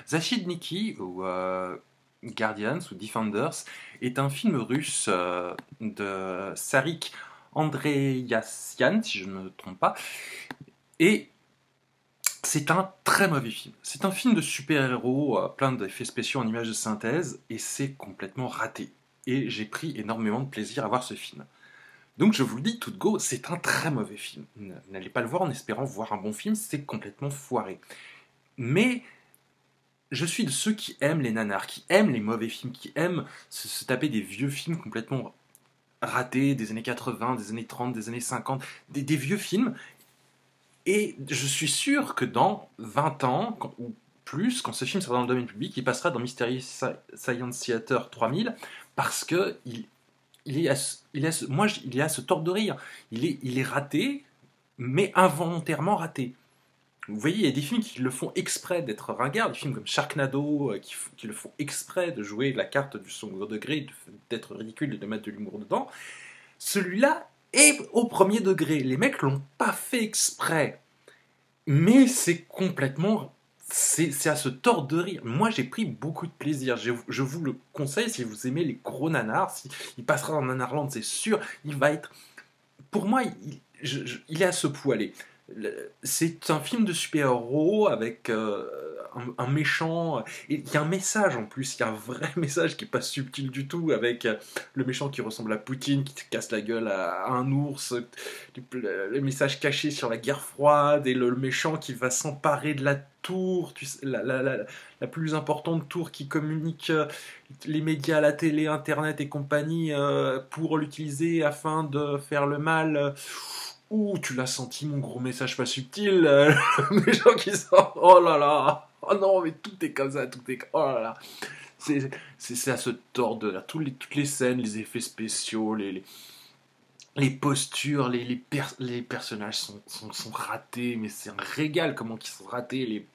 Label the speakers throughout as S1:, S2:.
S1: Zashidniki ou Guardians ou Defenders est un film russe de Sarik Andreyassian, si je ne me trompe pas, et c'est un très mauvais film. C'est un film de super-héros, plein d'effets spéciaux en images de synthèse, et c'est complètement raté. Et j'ai pris énormément de plaisir à voir ce film. Donc je vous le dis tout de go, c'est un très mauvais film. N'allez pas le voir en espérant voir un bon film, c'est complètement foiré. Mais je suis de ceux qui aiment les nanars, qui aiment les mauvais films, qui aiment se taper des vieux films complètement ratés, des années 80, des années 30, des années 50, des vieux films. Et je suis sûr que dans 20 ans, ou plus, quand ce film sera dans le domaine public, il passera dans Mystery Science Theater 3000, parce que il est à ce tort de rire. Il est raté, mais involontairement raté. Vous voyez, il y a des films qui le font exprès d'être ringards, des films comme Sharknado, qui le font exprès de jouer la carte du second degré, d'être ridicule et de mettre de l'humour dedans. Celui-là est au premier degré. Les mecs l'ont pas fait exprès. Mais c'est complètement... C'est à se tordre de rire. Moi, j'ai pris beaucoup de plaisir. Je vous le conseille si vous aimez les gros nanars. Il passera dans Nanarland, c'est sûr. Il va être... Pour moi, il est à ce poil. C'est un film de super-héros avec un méchant. Et il y a un message en plus, il y a un vrai message qui n'est pas subtil du tout, avec le méchant qui ressemble à Poutine, qui casse la gueule à un ours, le message caché sur la guerre froide, et le méchant qui va s'emparer de la tour, tu sais, la plus importante tour qui communique les médias, la télé, internet et compagnie, pour l'utiliser afin de faire le mal. Ouh, tu l'as senti, mon gros message pas subtil. Les gens qui sortent. Oh là là. Oh non, mais tout est comme ça, tout est. Oh là là. C'est à se tordre là. Toutes les scènes, les effets spéciaux, les postures, les personnages sont ratés, mais c'est un régal comment ils sont ratés.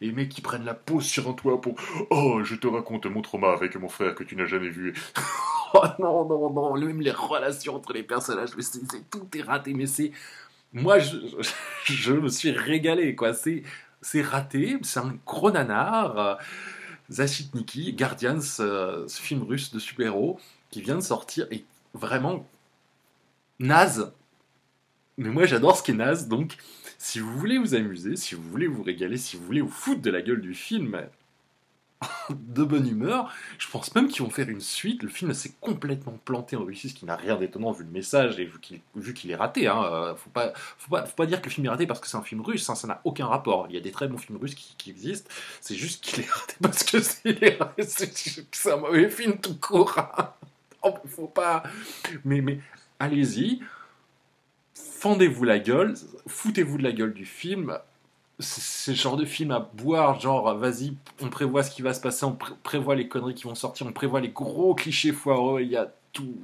S1: Les mecs qui prennent la pause sur un toit pour Oh, je te raconte mon trauma avec mon frère que tu n'as jamais vu. Oh non, non, non, même les relations entre les personnages, mais tout est raté, mais c'est. Moi, je me suis régalé, quoi. C'est raté, c'est un gros nanar. Zashitniki, Guardians, ce film russe de super-héros qui vient de sortir, est vraiment naze. Mais moi, j'adore ce qui est naze, donc si vous voulez vous amuser, si vous voulez vous régaler, si vous voulez vous foutre de la gueule du film, de bonne humeur. Je pense même qu'ils vont faire une suite. Le film s'est complètement planté en Russie, ce qui n'a rien d'étonnant vu le message et vu qu'il est raté. Hein. Faut pas dire que le film est raté parce que c'est un film russe, hein, ça n'a aucun rapport. Il y a des très bons films russes qui existent, c'est juste qu'il est raté parce que c'est un mauvais film tout court. Faut pas... Mais allez-y, fendez-vous la gueule, foutez-vous de la gueule du film. C'est le genre de film à boire, genre vas-y, on prévoit ce qui va se passer, on prévoit les conneries qui vont sortir, on prévoit les gros clichés foireux, il y a tout,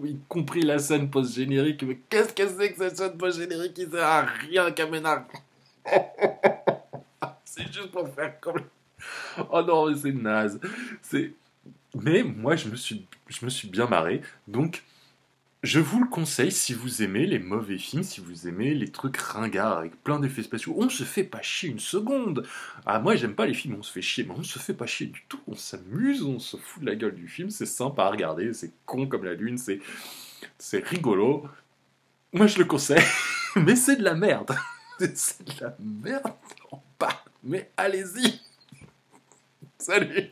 S1: y compris la scène post-générique. Mais qu'est-ce que c'est que cette scène post-générique qui sert à rien, Kamena? C'est juste pour faire comme... Oh non, mais c'est naze. Mais moi, je me suis bien marré, donc... Je vous le conseille si vous aimez les mauvais films, si vous aimez les trucs ringards avec plein d'effets spéciaux. On se fait pas chier une seconde. Ah, moi j'aime pas les films où on se fait chier, mais on se fait pas chier du tout. On s'amuse, on se fout de la gueule du film, c'est sympa à regarder, c'est con comme la lune, c'est rigolo. Moi je le conseille, mais c'est de la merde. C'est de la merde en bas. Mais allez-y. Salut.